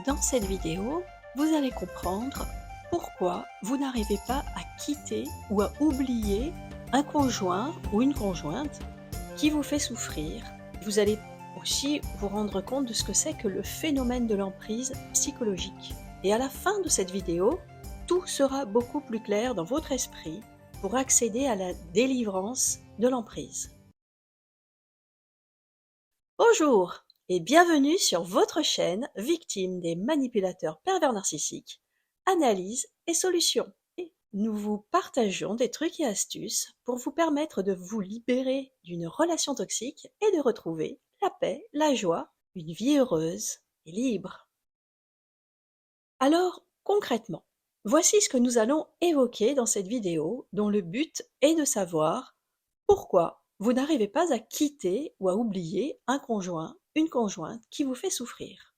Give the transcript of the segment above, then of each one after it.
Dans cette vidéo, vous allez comprendre pourquoi vous n'arrivez pas à quitter ou à oublier un conjoint ou une conjointe qui vous fait souffrir. Vous allez aussi vous rendre compte de ce que c'est que le phénomène de l'emprise psychologique. Et à la fin de cette vidéo, tout sera beaucoup plus clair dans votre esprit pour accéder à la délivrance de l'emprise. Bonjour et bienvenue sur votre chaîne victime des manipulateurs pervers narcissiques, analyse et solutions. Et nous vous partageons des trucs et astuces pour vous permettre de vous libérer d'une relation toxique et de retrouver la paix, la joie, une vie heureuse et libre. Alors, concrètement, voici ce que nous allons évoquer dans cette vidéo dont le but est de savoir pourquoi vous n'arrivez pas à quitter ou à oublier un conjoint, une conjointe qui vous fait souffrir.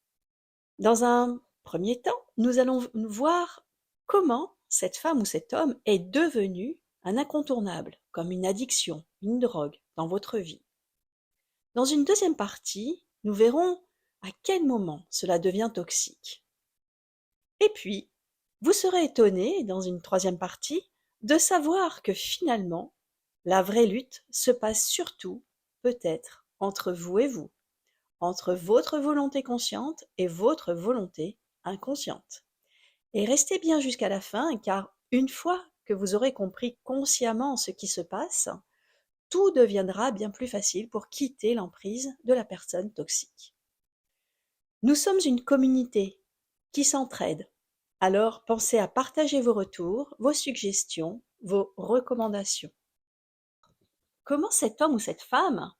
Dans un premier temps, nous allons voir comment cette femme ou cet homme est devenu un incontournable, comme une addiction, une drogue dans votre vie. Dans une deuxième partie, nous verrons à quel moment cela devient toxique. Et puis, vous serez étonné, dans une troisième partie, de savoir que finalement, la vraie lutte se passe surtout, peut-être, entre vous et vous, entre votre volonté consciente et votre volonté inconsciente. Et restez bien jusqu'à la fin, car une fois que vous aurez compris consciemment ce qui se passe, tout deviendra bien plus facile pour quitter l'emprise de la personne toxique. Nous sommes une communauté qui s'entraide. Alors pensez à partager vos retours, vos suggestions, vos recommandations. Comment cet homme ou cette femme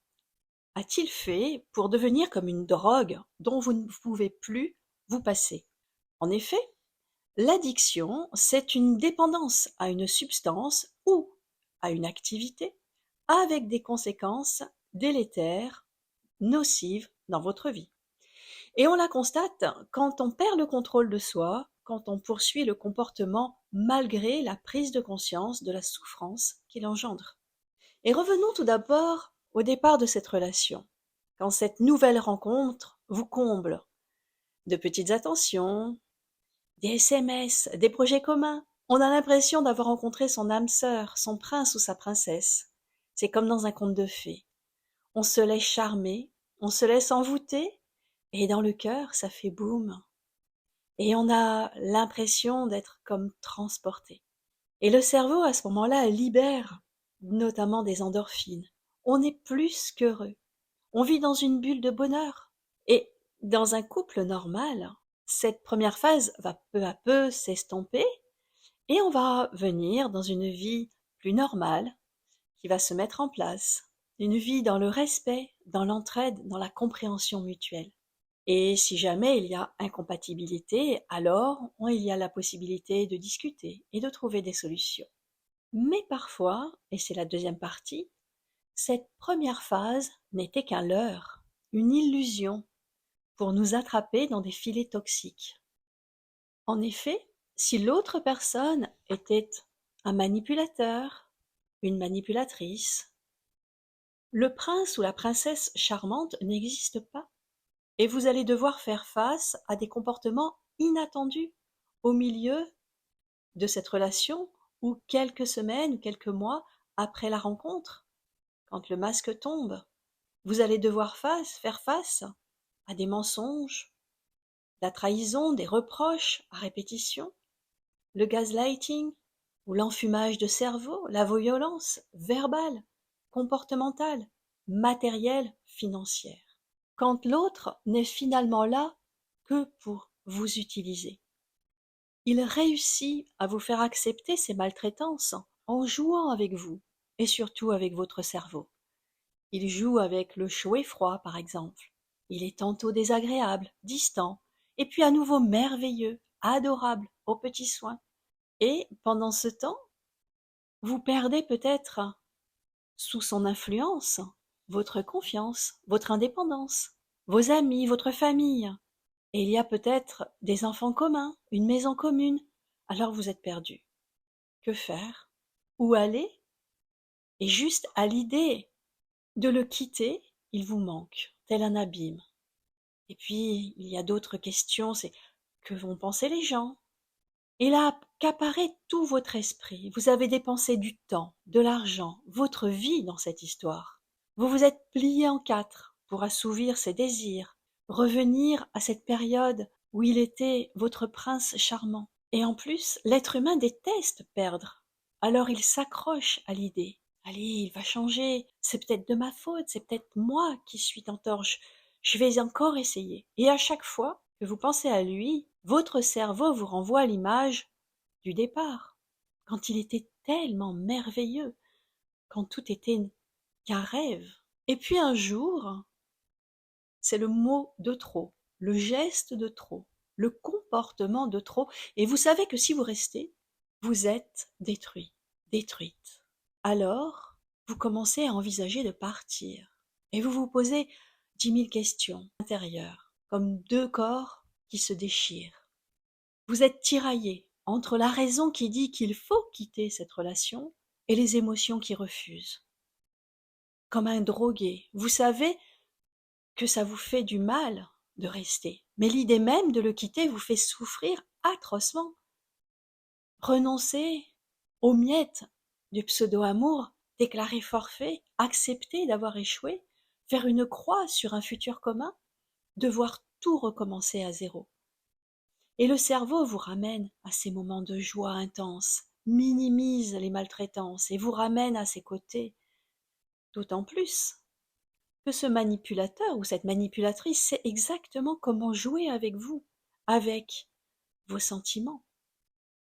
a-t-il fait pour devenir comme une drogue dont vous ne pouvez plus vous passer? En effet, l'addiction, c'est une dépendance à une substance ou à une activité avec des conséquences délétères, nocives dans votre vie. Et on la constate quand on perd le contrôle de soi, quand on poursuit le comportement malgré la prise de conscience de la souffrance qu'il engendre. Et revenons tout d'abord au départ de cette relation, quand cette nouvelle rencontre vous comble de petites attentions, des SMS, des projets communs. On a l'impression d'avoir rencontré son âme sœur, son prince ou sa princesse. C'est comme dans un conte de fées. On se laisse charmer, on se laisse envoûter, et dans le cœur, ça fait boum. Et on a l'impression d'être comme transporté. Et le cerveau, à ce moment-là, libère notamment des endorphines. On est plus qu'heureux. On vit dans une bulle de bonheur. Et dans un couple normal, cette première phase va peu à peu s'estomper et on va venir dans une vie plus normale qui va se mettre en place. Une vie dans le respect, dans l'entraide, dans la compréhension mutuelle. Et si jamais il y a incompatibilité, alors il y a la possibilité de discuter et de trouver des solutions. Mais parfois, et c'est la deuxième partie, cette première phase n'était qu'un leurre, une illusion pour nous attraper dans des filets toxiques. En effet, si l'autre personne était un manipulateur, une manipulatrice, le prince ou la princesse charmante n'existe pas. Et vous allez devoir faire face à des comportements inattendus au milieu de cette relation ou quelques semaines ou quelques mois après la rencontre, quand le masque tombe. Vous allez devoir faire face à des mensonges, la trahison, des reproches à répétition, le gaslighting ou l'enfumage de cerveau, la violence verbale, comportementale, matérielle, financière. Quand l'autre n'est finalement là que pour vous utiliser. Il réussit à vous faire accepter ces maltraitances en jouant avec vous et surtout avec votre cerveau. Il joue avec le chaud et froid, par exemple. Il est tantôt désagréable, distant, et puis à nouveau merveilleux, adorable, aux petits soins. Et pendant ce temps, vous perdez peut-être, sous son influence, votre confiance, votre indépendance, vos amis, votre famille. Et il y a peut-être des enfants communs, une maison commune. Alors vous êtes perdu. Que faire? Où aller? Et juste à l'idée de le quitter, il vous manque, tel un abîme. Et puis, il y a d'autres questions, c'est que vont penser les gens. Il a accaparé tout votre esprit. Vous avez dépensé du temps, de l'argent, votre vie dans cette histoire. Vous vous êtes plié en quatre pour assouvir ses désirs, revenir à cette période où il était votre prince charmant. Et en plus, l'être humain déteste perdre. Alors il s'accroche à l'idée. Allez, il va changer. C'est peut-être de ma faute, c'est peut-être moi qui suis en torche. Je vais encore essayer. Et à chaque fois que vous pensez à lui, votre cerveau vous renvoie l'image du départ, quand il était tellement merveilleux, quand tout était qu'un rêve. Et puis un jour, c'est le mot de trop, le geste de trop, le comportement de trop, et vous savez que si vous restez, vous êtes détruit, détruite. Alors, vous commencez à envisager de partir, et vous vous posez 10 000 questions intérieures, comme deux corps qui se déchirent. Vous êtes tiraillé entre la raison qui dit qu'il faut quitter cette relation et les émotions qui refusent. Comme un drogué, vous savez que ça vous fait du mal de rester, mais l'idée même de le quitter vous fait souffrir atrocement. Renoncer aux miettes du pseudo-amour, déclarer forfait, accepter d'avoir échoué, faire une croix sur un futur commun, devoir tout recommencer à zéro. Et le cerveau vous ramène à ces moments de joie intense, minimise les maltraitances et vous ramène à ses côtés. D'autant plus que ce manipulateur ou cette manipulatrice sait exactement comment jouer avec vous, avec vos sentiments.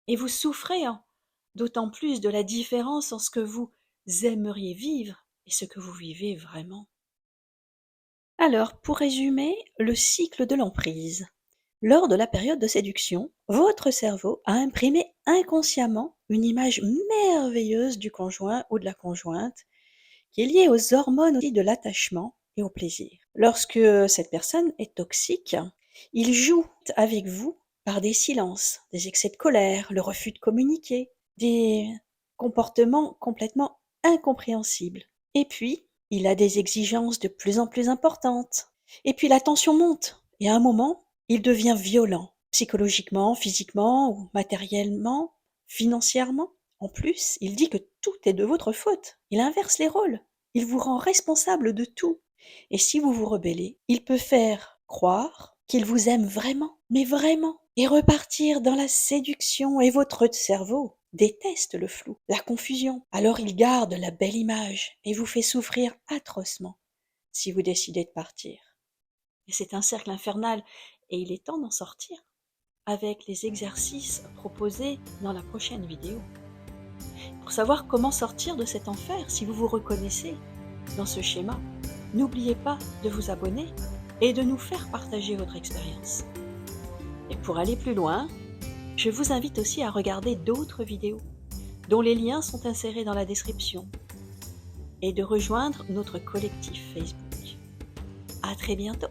Et vous souffrez d'autant plus de la différence en ce que vous aimeriez vivre et ce que vous vivez vraiment. Alors, pour résumer, le cycle de l'emprise. Lors de la période de séduction, votre cerveau a imprimé inconsciemment une image merveilleuse du conjoint ou de la conjointe qui est liée aux hormones aussi de l'attachement et au plaisir. Lorsque cette personne est toxique, il joue avec vous par des silences, des excès de colère, le refus de communiquer, des comportements complètement incompréhensibles. Et puis, il a des exigences de plus en plus importantes. Et puis la tension monte. Et à un moment, il devient violent, psychologiquement, physiquement ou matériellement, financièrement. En plus, il dit que tout est de votre faute. Il inverse les rôles. Il vous rend responsable de tout. Et si vous vous rebellez, il peut faire croire qu'il vous aime vraiment, mais vraiment, et repartir dans la séduction. Et votre cerveau déteste le flou, la confusion. Alors il garde la belle image et vous fait souffrir atrocement si vous décidez de partir. Et c'est un cercle infernal et il est temps d'en sortir avec les exercices proposés dans la prochaine vidéo. Pour savoir comment sortir de cet enfer, si vous vous reconnaissez dans ce schéma, n'oubliez pas de vous abonner et de nous faire partager votre expérience. Et pour aller plus loin, je vous invite aussi à regarder d'autres vidéos dont les liens sont insérés dans la description et de rejoindre notre collectif Facebook. À très bientôt!